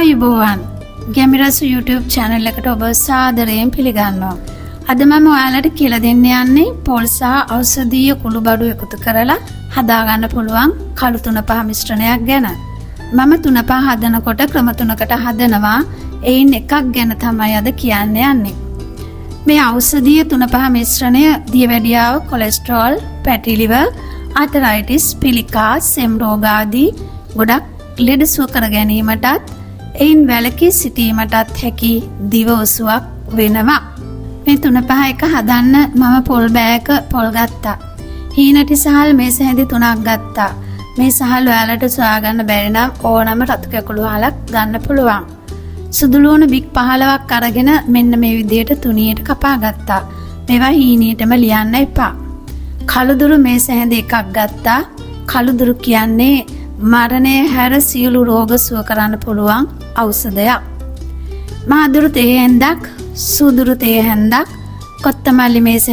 ආයුබෝවන් ගැමිරසු YouTube channel එකට ඔබ සාදරයෙන් පිළිගන්නවා. අද මම ඔයාලට කියලා දෙන්න යන්නේ පොල් සහ ඖෂධීය කුළුබඩු එකතු කරලා හදා ගන්න පුළුවන් කළු තුනපහ මිශ්‍රණයක් ගැන. මම තුනපහ හදනකොට ක්‍රම තුනකට හදනවා. ඒයින් එකක් ගැන තමයි අද කියන්න යන්නේ. මේ ඖෂධීය තුනපහ මිශ්‍රණය දියවැඩියාව, කොලෙස්ටරෝල්, පැටි liver, ආතරයිටිස්, පිළිකා, සෙම් රෝග ආදී ගොඩක් ලෙඩ සුව කර ගැනීමටත් එයින් වැළකී සිටීමටත් හැකි දිව ඔසුවක් වෙනවා. මේ තුනපහ එක හදන්න මම පොල් බෑගක පොල් ගත්තා. හීනටි සහල් මේස හැඳි 3ක් ගත්තා. මේ සහල් ඔයාලට සොයා ගන්න බැරි නම් ඕනම රතු කැකුළු හලක් ගන්න පුළුවන්. සුදු ලුණු බික් 15ක් අරගෙන මෙන්න මේ විදිහට තුනියට කපා ගත්තා. මේවා හීනියටම ලියන්න එපා. කළුදුරු මේස හැඳි එකක් ගත්තා. කළුදුරු කියන්නේ මරණය හැර සියලු රෝග සුව කරන්න පුළුවන් ඖෂධයක්. මාදුරු තේ හැන්දක්, සුදුරු තේ හැන්දක්, කොත්තමල්ලි මේස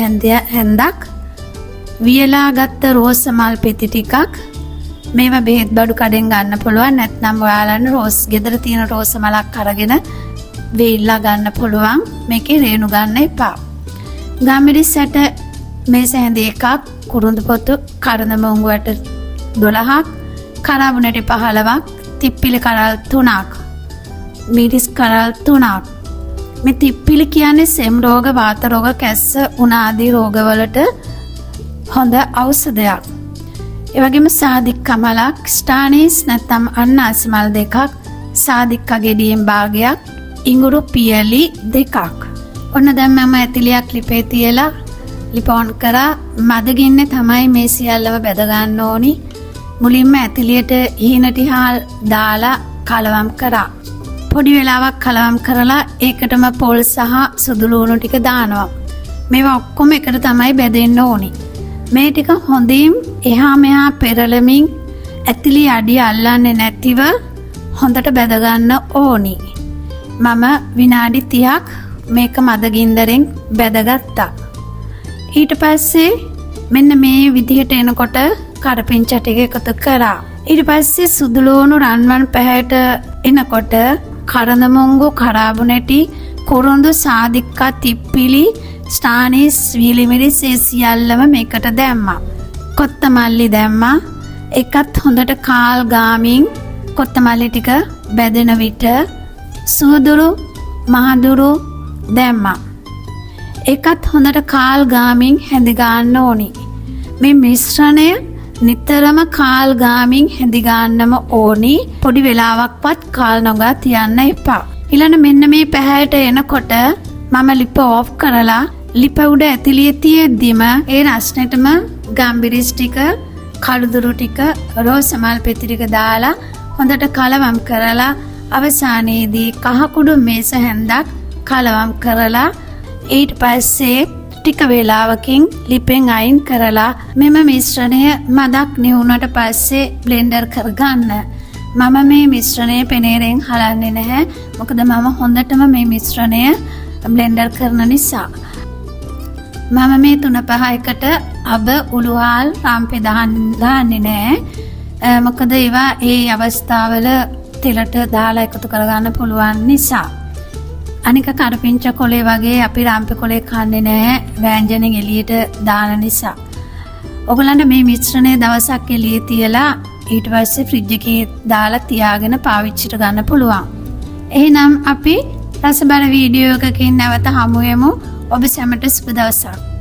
හැන්දක්, වියලා ගත්ත රෝස මල් පෙති ටිකක්. මේවා බෙහෙත් බඩු කඩෙන් ගන්න පුළුවන්. නැත්නම් ඔයාලන්න රෝස් ගෙදර තියෙන රෝස මලක් අරගෙන වේල්ලා ගන්න පුළුවන්. මේකේ රේණු ගන්න එපා. ගම්මිරිස් ඇට මේස හැන්දි එකක්, කුරුඳු පොතු කරදමංගු ඇට 12ක්, කරාබුනටි 15ක්, තිප්පිලි කරල් 3ක්, මිරිස් කරල් 3ක්. මේ තිප්පිලි කියන්නේ සෙම් රෝග, වාත රෝග, කැස්ස, උණ ආදී රෝගවලට හොඳ ඖෂධයක්. ඒ වගේම සාදික්ක මලක්, ස්ටානිස් නැත්නම් අන්නාසි මල් දෙකක්, සාදික්ක ගෙඩියෙන් භාගයක්, ඉඟුරු පියලි 2ක්. ඔන්න දැන් මම ඇතිලියක් ලිපේ තියලා ලිපෝන් කරා. මදගින්නේ තමයි මේ සියල්ලම බෙද ගන්න ඕනි. මුලින්ම ඇතිලියට හීනටි හාල් දාලා කලවම් කරා. පොඩි වෙලාවක් කලවම් කරලා ඒකටම පොල් සහ සුදු ලුණු ටික දානවා. මේවා ඔක්කොම එකට තමයි බෙදෙන්න ඕනි. මේ ටික හොඳින් එහා මෙහා පෙරලමින් ඇතිලි අඩිය අල්ලන්නේ නැතිව හොඳට බෙද ගන්න ඕනි. මම විනාඩි 30ක් මේක මදගින්දරෙන් බෙදගත්තා. ඊට පස්සේ මෙන්න මේ විදිහට එනකොට කරපිංච ටික එකතු කරා. ඊට පස්සේ සුදු ලුණු රන්වන් පැහැයට එනකොට කරදමංගු, කරාබුනටි, කුරුඳු, සාදික්කා, තිප්පිලි, ස්ටානිස්, විලිමිරිස් ඒ සියල්ලම මේකට දැම්මා. කොත්තමල්ලි දැම්මා. ඒකත් හොඳට කාල් ගාමින් කොත්තමල්ලි ටික බැදෙන විට සුවදුරු, මහදුරු දැම්මා. ඒකත් හොඳට කාල් ගාමින් හැඳි ගන්න ඕනි. මේ මිශ්‍රණය නිතරම කාල් ගාමින් හැඳි ගන්නම ඕනි. පොඩි වෙලාවක්වත් කාල් නොගා තියන්න එපා. ඊළඟ මෙන්න මේ පැහැයට එනකොට මම ලිප ඕෆ් කරලා ලිප උඩ ඇතිලිය තියෙද්දිම ඒ රස්නෙටම ගම්බිරිස් ටික, කළුදුරු ටික, රෝස මල් පෙති ටික දාලා හොඳට කලවම් කරලා අවසානයේදී කහ කුඩු මේස හැන්දක් කලවම් කරලා ඊට පස්සේ ටික වේලාවකින් ලිපෙන් අයින් කරලා මෙම මිශ්‍රණය මදක් නිවුනට පස්සේ බ්ලෙන්ඩර් කරගන්න. මම මේ මිශ්‍රණය පෙනේරෙන් හලන්නේ නැහැ. මොකද මම හොඳටම මේ මිශ්‍රණය බ්ලෙන්ඩර් කරන නිසා. මම මේ තුනපහ එකට අබ, උළුහාල්, රාම්පේ දාන්නේ නැහැ. මොකද ඒවා ඒ අවස්ථාවල තෙලට දාලා එකතු කරගන්න පුළුවන් නිසා. අනික කරපිංච කොලේ වගේ අපි රාම්පේ කොලේ කන්නේ නැහැ වෑංජනෙන් එළියට දාන නිසා. ඔයගලන්ට මේ මිශ්‍රණය දවසක් එළියේ තියලා ඊට පස්සේ ෆ්‍රිජ් එකේ දාලා තියාගෙන පාවිච්චිට ගන්න පුළුවන්. එහෙනම් අපි රසබර වීඩියෝ එකකින් නැවත හමු වෙමු. ඔබ සැමට සුබ දවසක්.